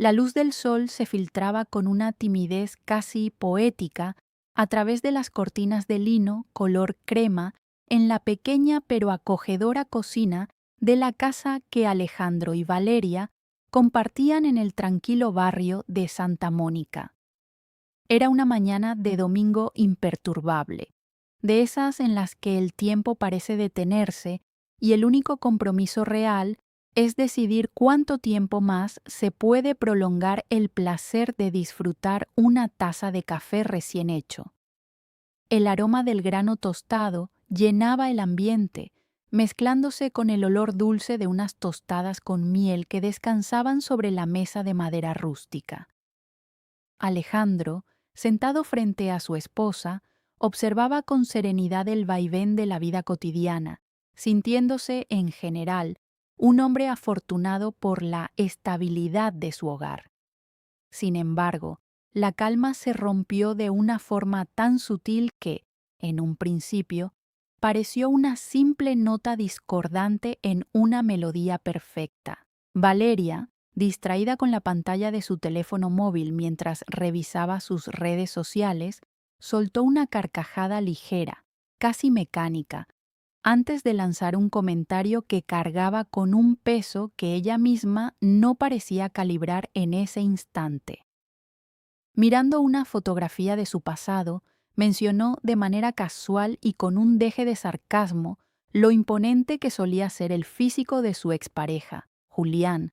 La luz del sol se filtraba con una timidez casi poética a través de las cortinas de lino color crema en la pequeña pero acogedora cocina de la casa que Alejandro y Valeria compartían en el tranquilo barrio de Santa Mónica. Era una mañana de domingo imperturbable, de esas en las que el tiempo parece detenerse y el único compromiso real es decidir cuánto tiempo más se puede prolongar el placer de disfrutar una taza de café recién hecho. El aroma del grano tostado llenaba el ambiente, mezclándose con el olor dulce de unas tostadas con miel que descansaban sobre la mesa de madera rústica. Alejandro, sentado frente a su esposa, observaba con serenidad el vaivén de la vida cotidiana, sintiéndose, en general, un hombre afortunado por la estabilidad de su hogar. Sin embargo, la calma se rompió de una forma tan sutil que, en un principio, pareció una simple nota discordante en una melodía perfecta. Valeria, distraída con la pantalla de su teléfono móvil mientras revisaba sus redes sociales, soltó una carcajada ligera, casi mecánica, antes de lanzar un comentario que cargaba con un peso que ella misma no parecía calibrar en ese instante. Mirando una fotografía de su pasado, mencionó de manera casual y con un deje de sarcasmo lo imponente que solía ser el físico de su expareja, Julián,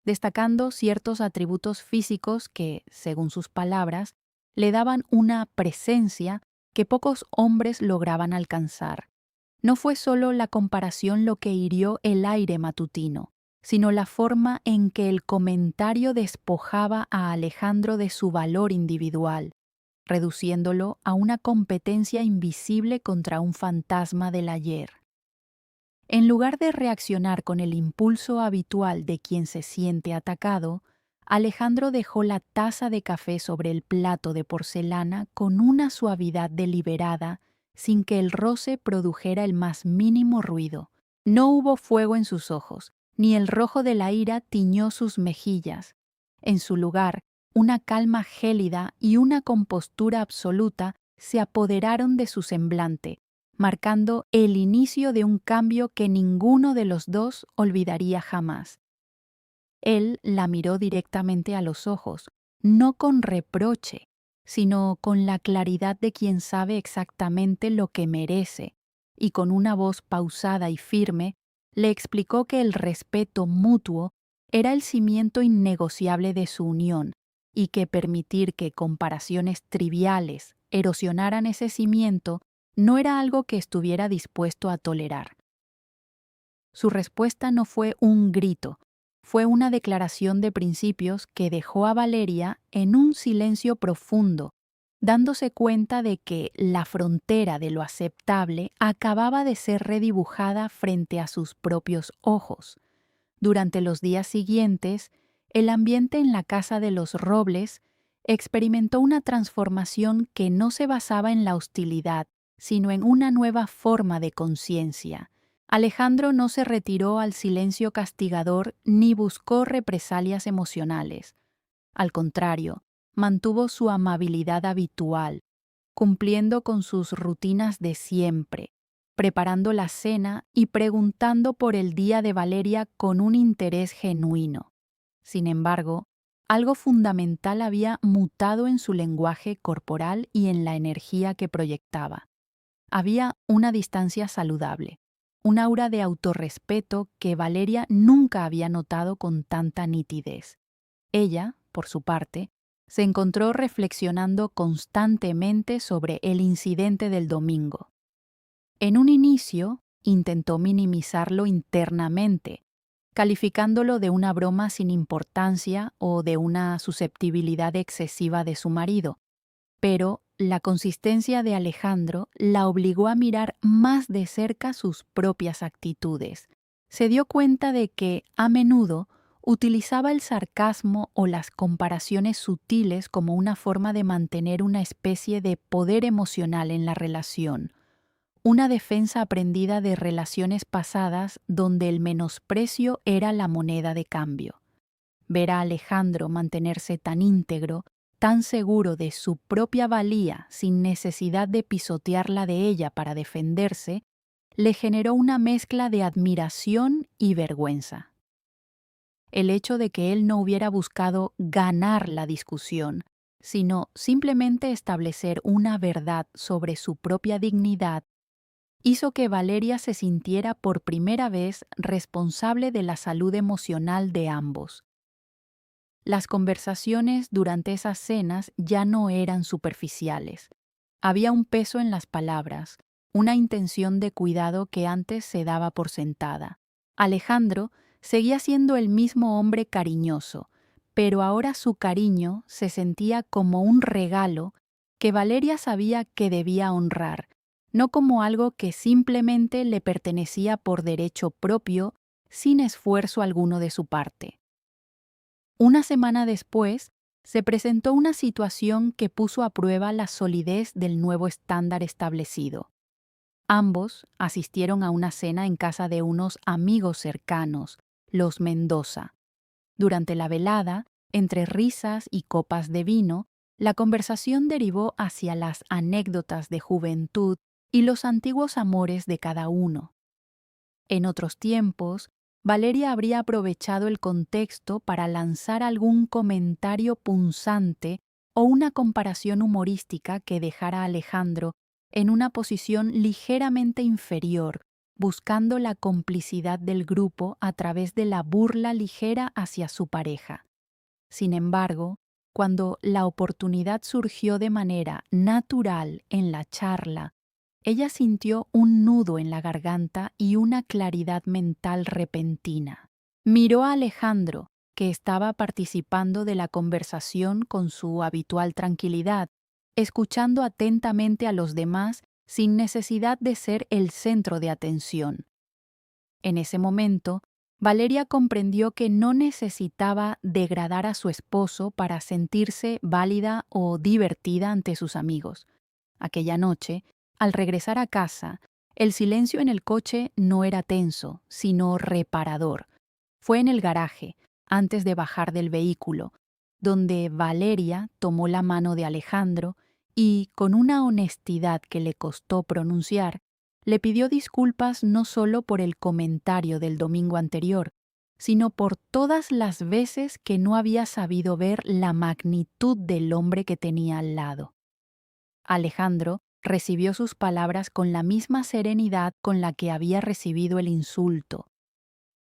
destacando ciertos atributos físicos que, según sus palabras, le daban una presencia que pocos hombres lograban alcanzar. No fue solo la comparación lo que hirió el aire matutino, sino la forma en que el comentario despojaba a Alejandro de su valor individual, reduciéndolo a una competencia invisible contra un fantasma del ayer. En lugar de reaccionar con el impulso habitual de quien se siente atacado, Alejandro dejó la taza de café sobre el plato de porcelana con una suavidad deliberada, sin que el roce produjera el más mínimo ruido. No hubo fuego en sus ojos, ni el rojo de la ira tiñó sus mejillas. En su lugar, una calma gélida y una compostura absoluta se apoderaron de su semblante, marcando el inicio de un cambio que ninguno de los dos olvidaría jamás. Él la miró directamente a los ojos, no con reproche, sino con la claridad de quien sabe exactamente lo que merece, y con una voz pausada y firme, le explicó que el respeto mutuo era el cimiento innegociable de su unión, y que permitir que comparaciones triviales erosionaran ese cimiento no era algo que estuviera dispuesto a tolerar. Su respuesta no fue un grito, fue una declaración de principios que dejó a Valeria en un silencio profundo, dándose cuenta de que la frontera de lo aceptable acababa de ser redibujada frente a sus propios ojos. Durante los días siguientes, el ambiente en la casa de los Robles experimentó una transformación que no se basaba en la hostilidad, sino en una nueva forma de conciencia. Alejandro no se retiró al silencio castigador ni buscó represalias emocionales. Al contrario, mantuvo su amabilidad habitual, cumpliendo con sus rutinas de siempre, preparando la cena y preguntando por el día de Valeria con un interés genuino. Sin embargo, algo fundamental había mutado en su lenguaje corporal y en la energía que proyectaba. Había una distancia saludable, un aura de autorrespeto que Valeria nunca había notado con tanta nitidez. Ella, por su parte, se encontró reflexionando constantemente sobre el incidente del domingo. En un inicio, intentó minimizarlo internamente, calificándolo de una broma sin importancia o de una susceptibilidad excesiva de su marido, pero la consistencia de Alejandro la obligó a mirar más de cerca sus propias actitudes. Se dio cuenta de que, a menudo, utilizaba el sarcasmo o las comparaciones sutiles como una forma de mantener una especie de poder emocional en la relación, una defensa aprendida de relaciones pasadas donde el menosprecio era la moneda de cambio. Ver a Alejandro mantenerse tan íntegro, tan seguro de su propia valía sin necesidad de pisotear la de ella para defenderse, le generó una mezcla de admiración y vergüenza. El hecho de que él no hubiera buscado ganar la discusión, sino simplemente establecer una verdad sobre su propia dignidad, hizo que Valeria se sintiera por primera vez responsable de la salud emocional de ambos. Las conversaciones durante esas cenas ya no eran superficiales. Había un peso en las palabras, una intención de cuidado que antes se daba por sentada. Alejandro seguía siendo el mismo hombre cariñoso, pero ahora su cariño se sentía como un regalo que Valeria sabía que debía honrar, no como algo que simplemente le pertenecía por derecho propio, sin esfuerzo alguno de su parte. Una semana después, se presentó una situación que puso a prueba la solidez del nuevo estándar establecido. Ambos asistieron a una cena en casa de unos amigos cercanos, los Mendoza. Durante la velada, entre risas y copas de vino, la conversación derivó hacia las anécdotas de juventud y los antiguos amores de cada uno. En otros tiempos, Valeria habría aprovechado el contexto para lanzar algún comentario punzante o una comparación humorística que dejara a Alejandro en una posición ligeramente inferior, buscando la complicidad del grupo a través de la burla ligera hacia su pareja. Sin embargo, cuando la oportunidad surgió de manera natural en la charla, ella sintió un nudo en la garganta y una claridad mental repentina. Miró a Alejandro, que estaba participando de la conversación con su habitual tranquilidad, escuchando atentamente a los demás sin necesidad de ser el centro de atención. En ese momento, Valeria comprendió que no necesitaba degradar a su esposo para sentirse válida o divertida ante sus amigos. Aquella noche, al regresar a casa, el silencio en el coche no era tenso, sino reparador. Fue en el garaje, antes de bajar del vehículo, donde Valeria tomó la mano de Alejandro y, con una honestidad que le costó pronunciar, le pidió disculpas no solo por el comentario del domingo anterior, sino por todas las veces que no había sabido ver la magnitud del hombre que tenía al lado. Alejandro recibió sus palabras con la misma serenidad con la que había recibido el insulto.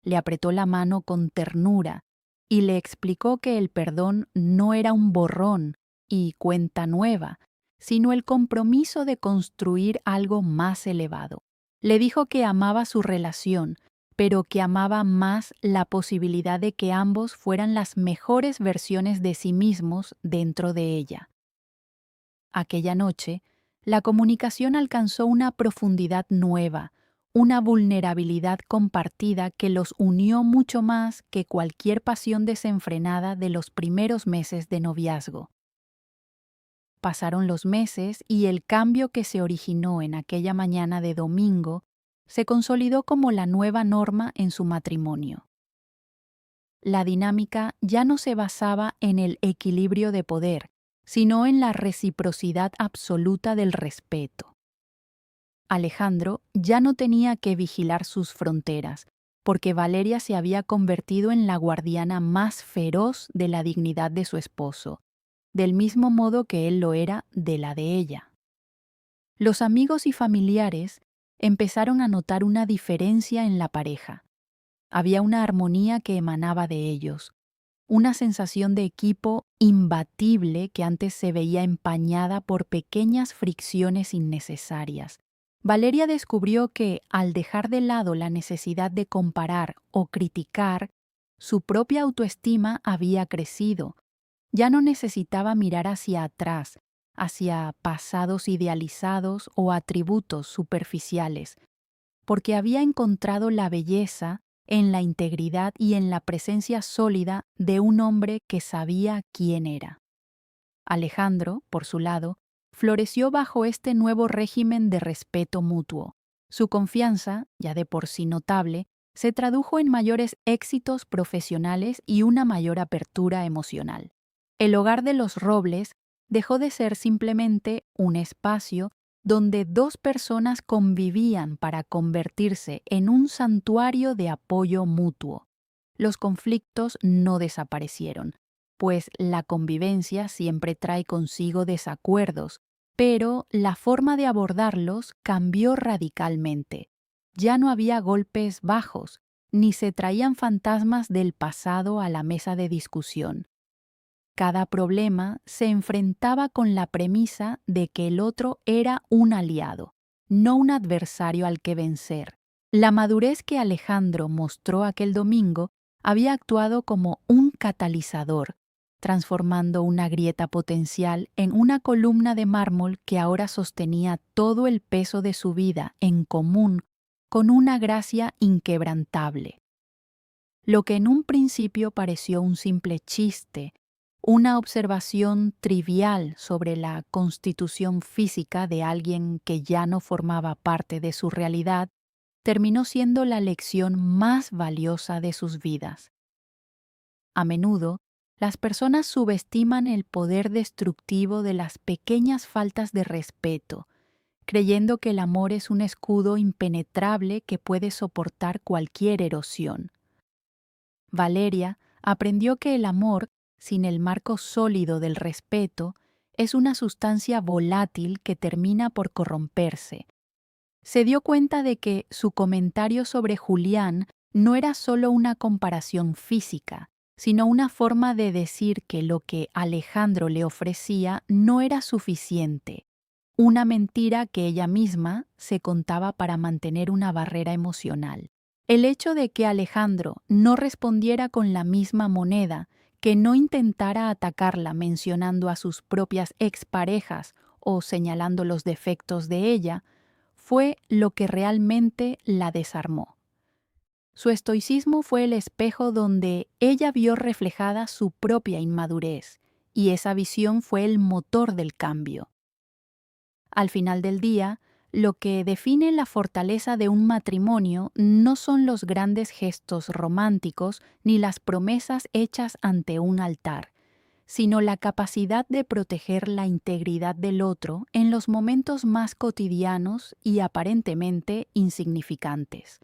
Le apretó la mano con ternura y le explicó que el perdón no era un borrón y cuenta nueva, sino el compromiso de construir algo más elevado. Le dijo que amaba su relación, pero que amaba más la posibilidad de que ambos fueran las mejores versiones de sí mismos dentro de ella. Aquella noche, la comunicación alcanzó una profundidad nueva, una vulnerabilidad compartida que los unió mucho más que cualquier pasión desenfrenada de los primeros meses de noviazgo. Pasaron los meses y el cambio que se originó en aquella mañana de domingo se consolidó como la nueva norma en su matrimonio. La dinámica ya no se basaba en el equilibrio de poder, sino en la reciprocidad absoluta del respeto. Alejandro ya no tenía que vigilar sus fronteras, porque Valeria se había convertido en la guardiana más feroz de la dignidad de su esposo, del mismo modo que él lo era de la de ella. Los amigos y familiares empezaron a notar una diferencia en la pareja. Había una armonía que emanaba de ellos, una sensación de equipo imbatible que antes se veía empañada por pequeñas fricciones innecesarias. Valeria descubrió que, al dejar de lado la necesidad de comparar o criticar, su propia autoestima había crecido. Ya no necesitaba mirar hacia atrás, hacia pasados idealizados o atributos superficiales, porque había encontrado la belleza en la integridad y en la presencia sólida de un hombre que sabía quién era. Alejandro, por su lado, floreció bajo este nuevo régimen de respeto mutuo. Su confianza, ya de por sí notable, se tradujo en mayores éxitos profesionales y una mayor apertura emocional. El hogar de los Robles dejó de ser simplemente un espacio donde dos personas convivían para convertirse en un santuario de apoyo mutuo. Los conflictos no desaparecieron, pues la convivencia siempre trae consigo desacuerdos, pero la forma de abordarlos cambió radicalmente. Ya no había golpes bajos, ni se traían fantasmas del pasado a la mesa de discusión. Cada problema se enfrentaba con la premisa de que el otro era un aliado, no un adversario al que vencer. La madurez que Alejandro mostró aquel domingo había actuado como un catalizador, transformando una grieta potencial en una columna de mármol que ahora sostenía todo el peso de su vida en común con una gracia inquebrantable. Lo que en un principio pareció un simple chiste, una observación trivial sobre la constitución física de alguien que ya no formaba parte de su realidad, terminó siendo la lección más valiosa de sus vidas. A menudo, las personas subestiman el poder destructivo de las pequeñas faltas de respeto, creyendo que el amor es un escudo impenetrable que puede soportar cualquier erosión. Valeria aprendió que el amor, sin el marco sólido del respeto, es una sustancia volátil que termina por corromperse. Se dio cuenta de que su comentario sobre Julián no era solo una comparación física, sino una forma de decir que lo que Alejandro le ofrecía no era suficiente, una mentira que ella misma se contaba para mantener una barrera emocional. El hecho de que Alejandro no respondiera con la misma moneda, que no intentara atacarla mencionando a sus propias exparejas o señalando los defectos de ella, fue lo que realmente la desarmó. Su estoicismo fue el espejo donde ella vio reflejada su propia inmadurez, y esa visión fue el motor del cambio. Al final del día, lo que define la fortaleza de un matrimonio no son los grandes gestos románticos ni las promesas hechas ante un altar, sino la capacidad de proteger la integridad del otro en los momentos más cotidianos y aparentemente insignificantes.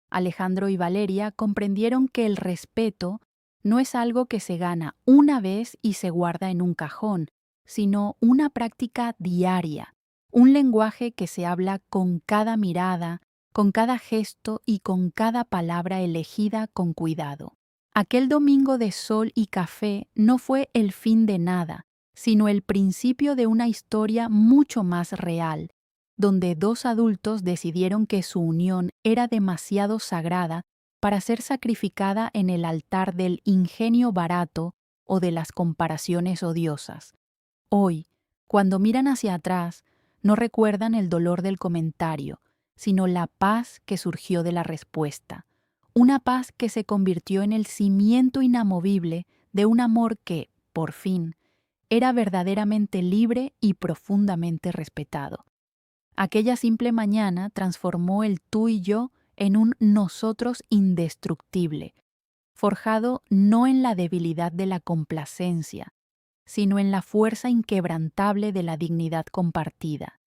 Alejandro y Valeria comprendieron que el respeto no es algo que se gana una vez y se guarda en un cajón, sino una práctica diaria, un lenguaje que se habla con cada mirada, con cada gesto y con cada palabra elegida con cuidado. Aquel domingo de sol y café no fue el fin de nada, sino el principio de una historia mucho más real, donde dos adultos decidieron que su unión era demasiado sagrada para ser sacrificada en el altar del ingenio barato o de las comparaciones odiosas. Hoy, cuando miran hacia atrás, no recuerdan el dolor del comentario, sino la paz que surgió de la respuesta. Una paz que se convirtió en el cimiento inamovible de un amor que, por fin, era verdaderamente libre y profundamente respetado. Aquella simple mañana transformó el tú y yo en un nosotros indestructible, forjado no en la debilidad de la complacencia, sino en la fuerza inquebrantable de la dignidad compartida.